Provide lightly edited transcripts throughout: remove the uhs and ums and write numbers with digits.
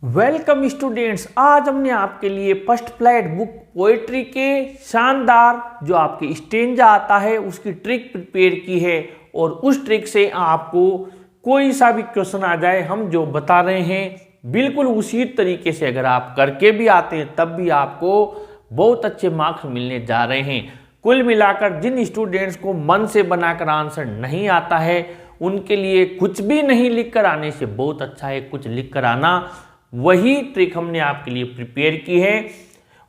Welcome students. आज हमने आपके लिए फर्स्ट फ्लाइट बुक पोएट्री के शानदार जो आपके स्टेंजा आता है उसकी ट्रिक प्रिपेयर की है और उस ट्रिक से आपको कोई सा भी क्वेश्चन आ जाए हम जो बता रहे हैं बिल्कुल उसी तरीके से अगर आप करके भी आते हैं तब भी आपको बहुत अच्छे मार्क्स मिलने जा रहे हैं। कुल मिलाकर जिन स्टूडेंट्स को मन से बनाकर आंसर नहीं आता है उनके लिए कुछ भी नहीं लिखकर आने से बहुत अच्छा है कुछ लिखकर आना। वही ट्रिक हमने आपके लिए प्रिपेयर की है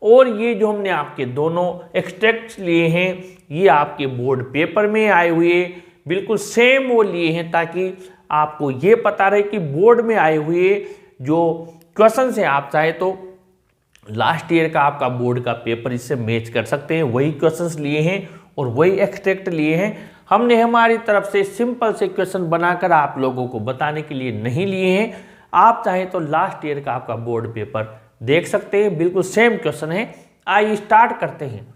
और ये जो हमने आपके दोनों एक्सट्रैक्ट्स लिए हैं ये आपके बोर्ड पेपर में आए हुए बिल्कुल सेम वो लिए हैं ताकि आपको ये पता रहे कि बोर्ड में आए हुए जो क्वेश्चन है आप चाहे तो लास्ट ईयर का आपका बोर्ड का पेपर इससे मैच कर सकते हैं। वही क्वेश्चंस लिए हैं और वही एक्सट्रैक्ट लिए हैं। हमने हमारी तरफ से सिंपल से क्वेश्चन बनाकर आप लोगों को बताने के लिए नहीं लिए हैं। आप चाहें तो लास्ट ईयर का आपका बोर्ड पेपर देख सकते हैं, बिल्कुल सेम क्वेश्चन है। आइए स्टार्ट करते हैं।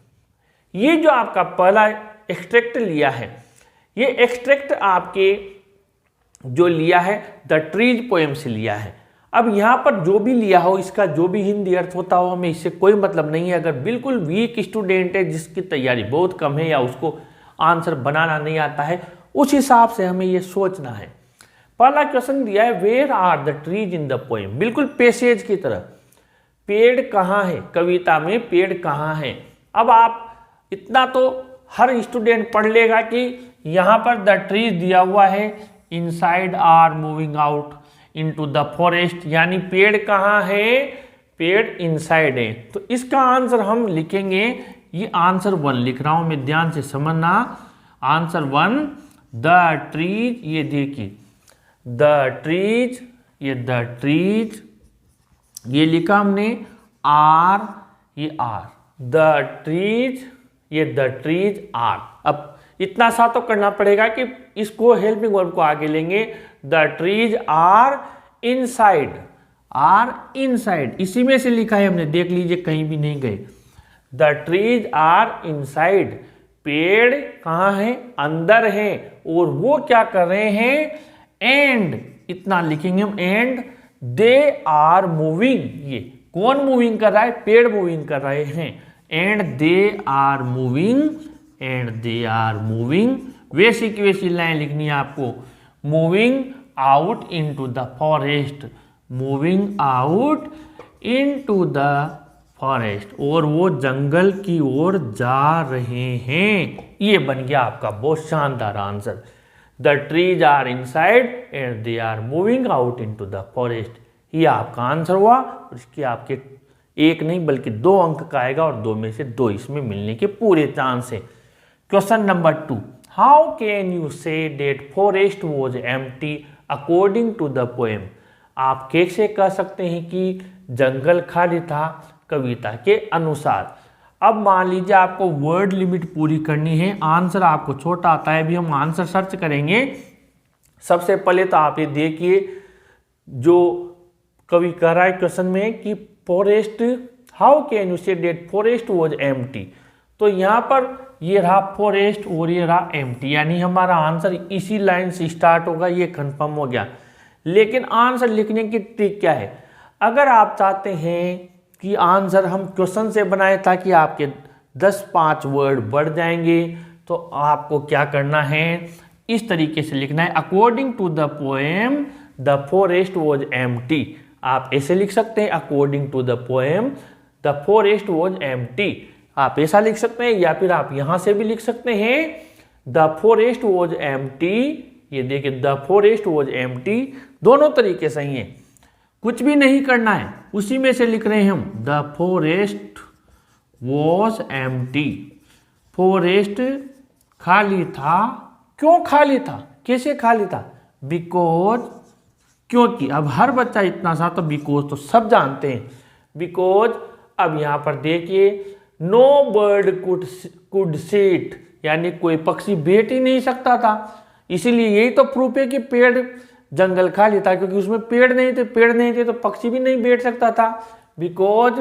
ये जो आपका पहला एक्सट्रैक्ट लिया है ये एक्सट्रैक्ट आपके जो लिया है द ट्रीज पोएम से लिया है। अब यहाँ पर जो भी लिया हो इसका जो भी हिंदी अर्थ होता हो हमें इससे कोई मतलब नहीं है। अगर बिल्कुल वीक स्टूडेंट है जिसकी तैयारी बहुत कम है या उसको आंसर बनाना नहीं आता है उस हिसाब से हमें ये सोचना है। पहला क्वेश्चन दिया है where are the trees in the poem, बिल्कुल पैसेज की तरह। पेड़ कहाँ है, कविता में पेड़ कहाँ है। अब आप इतना तो हर स्टूडेंट पढ़ लेगा कि यहाँ पर द ट्रीज दिया हुआ है inside or moving out into the forest, यानी पेड़ कहाँ है, पेड़ इनसाइड है। तो इसका आंसर हम लिखेंगे, ये आंसर 1 लिख रहा हूं मैं, ध्यान से समझना। आंसर 1 द ट्रीज, ये देखिए द ट्रीज, ये द ट्रीज ये लिखा हमने, आर ये आर, द ट्रीज ये द ट्रीज आर। अब इतना सा तो करना पड़ेगा कि इसको हेल्पिंग वर्ब को आगे लेंगे। The trees are inside, are inside इसी में से लिखा है हमने, देख लीजिए कहीं भी नहीं गए। द ट्रीज आर इनसाइड, पेड़ कहाँ है, अंदर है और वो क्या कर रहे हैं, एंड इतना लिखेंगे हम, एंड दे आर मूविंग, ये कौन मूविंग कर रहा है, पेड़ मूविंग कर रहे हैं। And they are moving, and they are moving, वैसी की वैसी लाइन लिखनी है आपको। Moving out into the forest, moving out into the forest, और वो जंगल की ओर जा रहे हैं। ये बन गया आपका बहुत शानदार answer. The trees are inside and they are moving out into the forest, ये आपका आंसर हुआ। और इसके आपके 1 नहीं बल्कि 2 अंक का आएगा और 2 में से 2 इसमें मिलने के पूरे चांस है। Question number 2, how can you say that forest was empty according to the poem. आप कैसे कह सकते हैं कि जंगल खाली था कविता के अनुसार। अब मान लीजिए आपको वर्ड लिमिट पूरी करनी है, आंसर आपको छोटा आता है, अभी हम आंसर सर्च करेंगे। सबसे पहले तो आप ये देखिए जो कवि कह रहा है क्वेश्चन में कि forest, how can you say that forest was empty, तो यहाँ पर ये रहा फॉरेस्ट और ये रहा एम्प्टी, यानी हमारा आंसर इसी लाइन से स्टार्ट होगा, ये कंफर्म हो गया। लेकिन आंसर लिखने की ट्रिक क्या है, अगर आप चाहते हैं कि आंसर हम क्वेश्चन से बनाए ताकि आपके 10-5 वर्ड बढ़ जाएंगे तो आपको क्या करना है, इस तरीके से लिखना है, according to the poem the forest was empty. आप ऐसे लिख सकते हैं, according to the poem the forest was empty, आप ऐसा लिख सकते हैं, या फिर आप यहां से भी लिख सकते हैं द फॉरेस्ट वॉज एम्प्टी। ये देखिए द फॉरेस्ट वॉज एम्प्टी, दोनों तरीके सही हैं, कुछ भी नहीं करना है, उसी में से लिख रहे हैं हम। The forest was empty, forest खाली था। क्यों खाली था, कैसे खाली था, बिकॉज, क्योंकि। अब हर बच्चा इतना सा तो बिकॉज तो सब जानते हैं, बिकॉज। अब यहां पर देखिए नो बर्ड कुड सीट, यानी कोई पक्षी बैठ ही नहीं सकता था, इसीलिए यही तो प्रूफ है कि पेड़ जंगल खाली था, क्योंकि उसमें पेड़ नहीं थे, पेड़ नहीं थे तो पक्षी भी नहीं बैठ सकता था। Because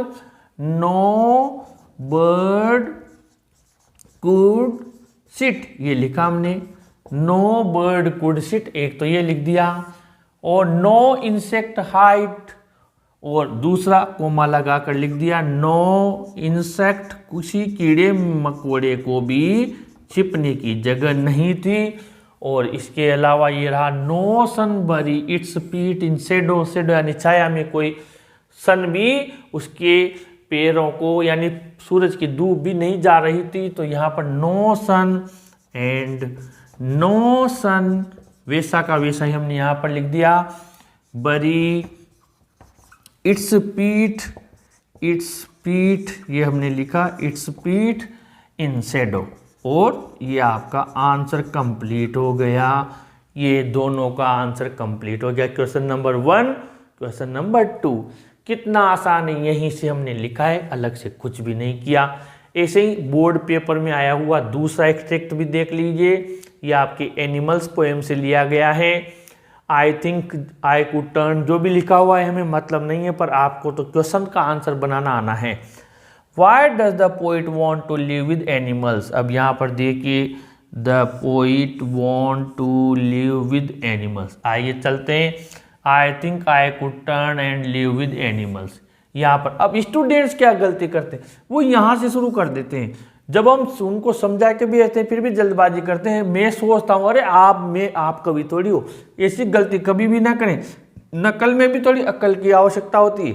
no bird could sit, ये लिखा हमने, नो बर्ड कुड सिट, एक तो ये लिख दिया, और नो इंसेक्ट हाइट और दूसरा कोमा लगा कर लिख दिया नो इंसेक्ट, किसी कीड़े मकोड़े को भी छिपने की जगह नहीं थी। और इसके अलावा ये रहा नो सन बरी इट्स पीट इन शेडो, शेडो यानी छाया में कोई सन भी उसके पैरों को यानी सूरज की धूप भी नहीं जा रही थी। तो यहाँ पर नो सन एंड नो सन वैसा का वैसा ही हमने यहाँ पर लिख दिया। बरी इट्स पीठ ये हमने लिखा इट्स पीठ इन शेडो। और ये आपका आंसर कंप्लीट हो गया। ये दोनों का आंसर कंप्लीट हो गया, क्वेश्चन नंबर 1, क्वेश्चन नंबर 2। कितना आसान है, यहीं से हमने लिखा है, अलग से कुछ भी नहीं किया। ऐसे ही बोर्ड पेपर में आया हुआ दूसरा एक्सट्रैक्ट भी देख लीजिए। ये आपके एनिमल्स पोएम से लिया गया है। आई थिंक आई कुड टर्न, जो भी लिखा हुआ है हमें मतलब नहीं है, पर आपको तो क्वेश्चन का आंसर बनाना आना है। Why does the poet want to live with animals. अब यहाँ पर देखिए the poet want to live with animals. आइए चलते हैं। I think I could turn and live with animals. यहाँ पर अब स्टूडेंट्स क्या गलती करते हैं, वो यहाँ से शुरू कर देते हैं। जब हम उनको समझा के भी रहते हैं फिर भी जल्दबाजी करते हैं। मैं सोचता हूँ अरे आप कभी थोड़ी हो, ऐसी गलती कभी भी ना करें। नकल में भी थोड़ी अक्ल की आवश्यकता होती है।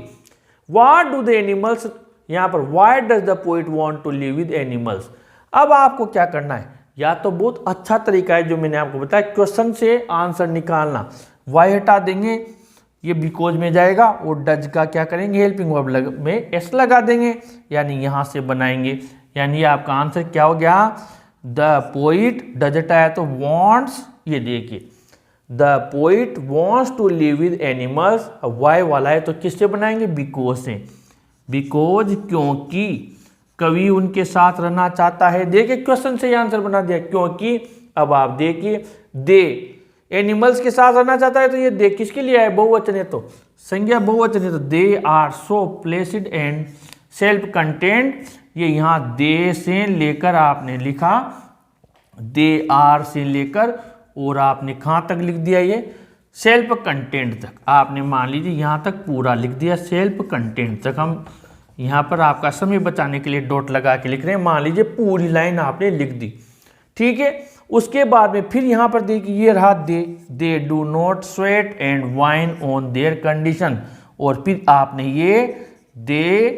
व्हाट डू द एनिमल्स, यहाँ पर why does the poet want to live with animals. अब आपको क्या करना है, या तो बहुत अच्छा तरीका है जो मैंने आपको बताया, क्वेश्चन से आंसर निकालना। वाई हटा देंगे, ये बिकॉज में जाएगा, और डज का क्या करेंगे, हेल्पिंग वर्ब में एस लगा देंगे, यानी यहाँ से बनाएंगे। यानी ये आपका आंसर क्या हो गया, द पोइट डज हटाया तो वॉन्ट्स, ये देखिए the poet wants to live with animals. अब वाई वाला है तो किससे बनाएंगे, बिकॉज से। बिकॉज क्योंकि कवि उनके साथ रहना चाहता है। देखिए क्वेश्चन से आंसर बना दिया क्योंकि। अब आप देखिए दे एनिमल्स के साथ रहना चाहता है, तो ये दे किसके लिए है, बहुवचन है तो संज्ञा बहुवचन है, तो they are so placid and self content. ये यहाँ दे से लेकर आपने लिखा, दे आर से लेकर और आपने कहाँ तक लिख दिया, ये सेल्फ कंटेंट तक। आपने मान लीजिए यहाँ तक पूरा लिख दिया, सेल्फ कंटेंट तक। हम यहाँ पर आपका समय बचाने के लिए डॉट लगा के लिख रहे हैं। मान लीजिए पूरी लाइन आपने लिख दी, ठीक है। उसके बाद में फिर यहाँ पर देखिए ये रहा they do not sweat and wine on their condition. और फिर आपने ये दे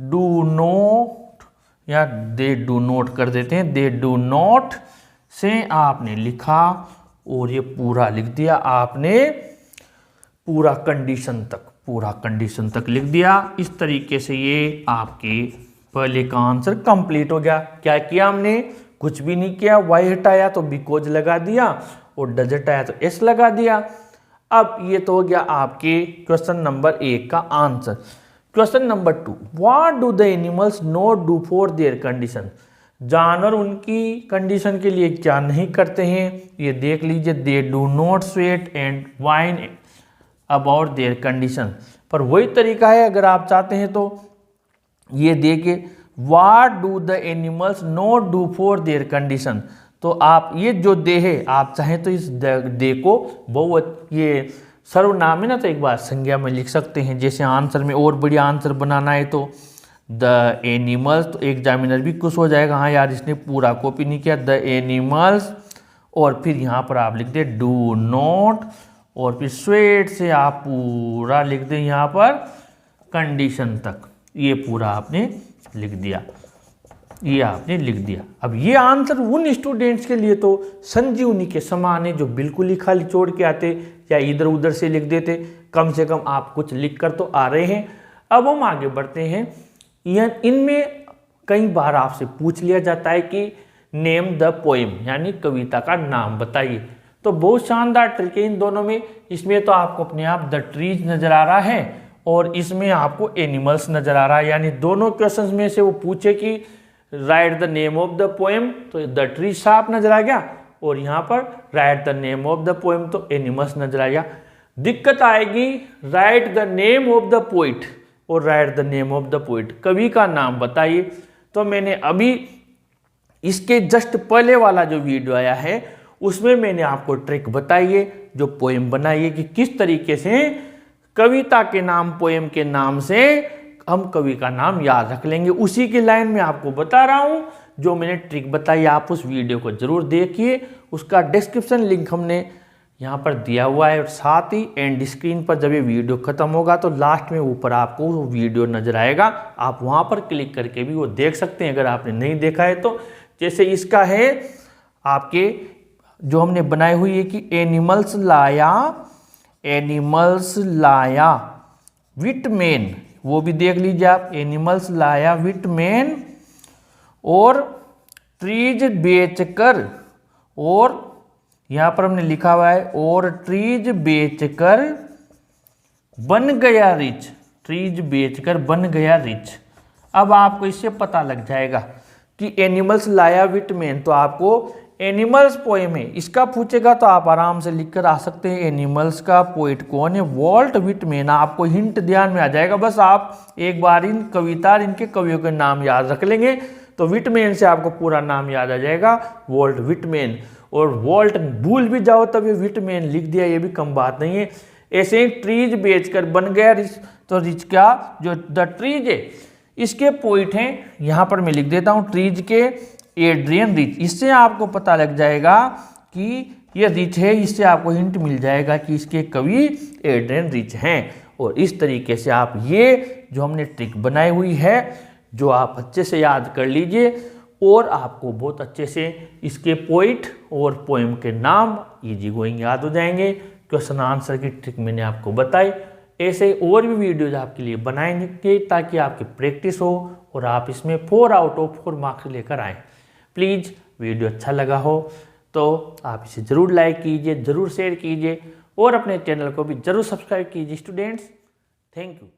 डू नॉट या दे डू नॉट कर देते हैं, दे डू नॉट से आपने लिखा और ये पूरा लिख दिया आपने, पूरा कंडीशन तक लिख दिया। इस तरीके से ये आपके पहले का आंसर कंप्लीट हो गया। क्या किया हमने, कुछ भी नहीं किया। वाई हटाया तो बिकॉज लगा दिया, और डज हटाया तो एस लगा दिया। अब ये तो हो गया आपके क्वेश्चन नंबर 1 का answer. Question number 2, what do the animals not do for their condition. जानवर उनकी कंडीशन के लिए क्या नहीं करते हैं, ये देख लीजिए they do not sweat and wine about their condition. पर वही तरीका है, अगर आप चाहते हैं तो ये देखिए what do the animals not do for their condition. तो आप ये जो दे है, आप चाहें तो इस दे को बहुत ये सर्वनाम है ना, तो एक बार संज्ञा में लिख सकते हैं। जैसे आंसर में और बढ़िया आंसर बनाना है तो द एनिमल्स, तो एग्जामिनर भी खुश हो जाएगा, हाँ यार इसने पूरा कॉपी नहीं किया, द एनिमल्स। और फिर यहाँ पर आप लिख दें डू नॉट, और फिर स्वेट से आप पूरा लिख दें यहाँ पर कंडीशन तक। ये पूरा आपने लिख दिया, ये आपने लिख दिया। अब ये आंसर उन स्टूडेंट्स के लिए तो संजीवनी के समान है जो बिल्कुल ही खाली छोड़ के आते या इधर उधर से लिख देते। कम से कम आप कुछ लिख कर तो आ रहे हैं। अब हम आगे बढ़ते हैं। इनमें कई बार आपसे पूछ लिया जाता है कि नेम द पोएम, यानी कविता का नाम बताइए। तो बहुत शानदार ट्रिक है इन दोनों में। इसमें तो आपको अपने आप द ट्रीज नजर आ रहा है और इसमें आपको एनिमल्स नजर आ रहा है। यानी दोनों क्वेश्चंस में से वो पूछे कि write the name of the poem, तो द ट्री साफ नजर आ गया, और यहाँ पर write the name of the poem, तो एनिमल्स नजर आ गया। दिक्कत आएगी write the name of the poet और write the name of the poet, कवि का नाम बताइए। तो मैंने अभी इसके जस्ट पहले वाला जो वीडियो आया है उसमें मैंने आपको ट्रिक बताई है, जो पोएम बनाई है कि किस तरीके से कविता के नाम, पोएम के नाम से हम कवि का नाम याद रख लेंगे। उसी की लाइन में आपको बता रहा हूं, जो मैंने ट्रिक बताई आप उस वीडियो को जरूर देखिए। उसका डिस्क्रिप्शन लिंक हमने यहाँ पर दिया हुआ है, और साथ ही एंड स्क्रीन पर जब ये वीडियो खत्म होगा तो लास्ट में ऊपर आपको वो वीडियो नजर आएगा, आप वहाँ पर क्लिक करके भी वो देख सकते हैं अगर आपने नहीं देखा है तो। जैसे इसका है आपके जो हमने बनाई हुई है कि एनिमल्स लाया विथ मैन, वो भी देख लीजिए आप, एनिमल्स लाया विथ मैन, और ट्रीज बेचकर, और यहां पर हमने लिखा हुआ है और ट्रीज बेचकर बन गया रिच, ट्रीज बेचकर बन गया रिच। अब आपको इससे पता लग जाएगा कि एनिमल्स लाया विथ मैन, तो आपको एनिमल्स पोएम है, इसका पूछेगा तो आप आराम से लिख कर आ सकते हैं एनिमल्स का पोइट कौन है, वॉल्ट विटमैन। आपको हिंट ध्यान में आ जाएगा, बस आप एक बार इन कविता, इनके कवियों के नाम याद रख लेंगे तो विटमैन से आपको पूरा नाम याद आ जाएगा, वॉल्ट विटमैन। और वॉल्ट भूल भी जाओ तब ये विटमैन लिख दिया, ये भी कम बात नहीं है। ऐसे ही ट्रीज बेचकर बन गया रिच, तो रिच का जो द ट्रीज है इसके पोइट हैं, यहाँ पर मैं लिख देता हूँ ट्रीज के एड्रियन रिच। इससे आपको पता लग जाएगा कि ये रिच है, इससे आपको हिंट मिल जाएगा कि इसके कवि एड्रियन रिच हैं। और इस तरीके से आप ये जो हमने ट्रिक बनाई हुई है, जो आप अच्छे से याद कर लीजिए, और आपको बहुत अच्छे से इसके पोइट और पोएम के नाम इजी गोइंग याद हो जाएंगे। क्वेश्चन आंसर की ट्रिक मैंने आपको बताई। ऐसे और भी वीडियोज आपके लिए बनाएंगे ताकि आपकी प्रैक्टिस हो और आप इसमें 4 आउट ऑफ 4 मार्क्स लेकर आएँ। प्लीज़ वीडियो अच्छा लगा हो तो आप इसे ज़रूर लाइक कीजिए, ज़रूर शेयर कीजिए, और अपने चैनल को भी ज़रूर सब्सक्राइब कीजिए स्टूडेंट्स। Thank you.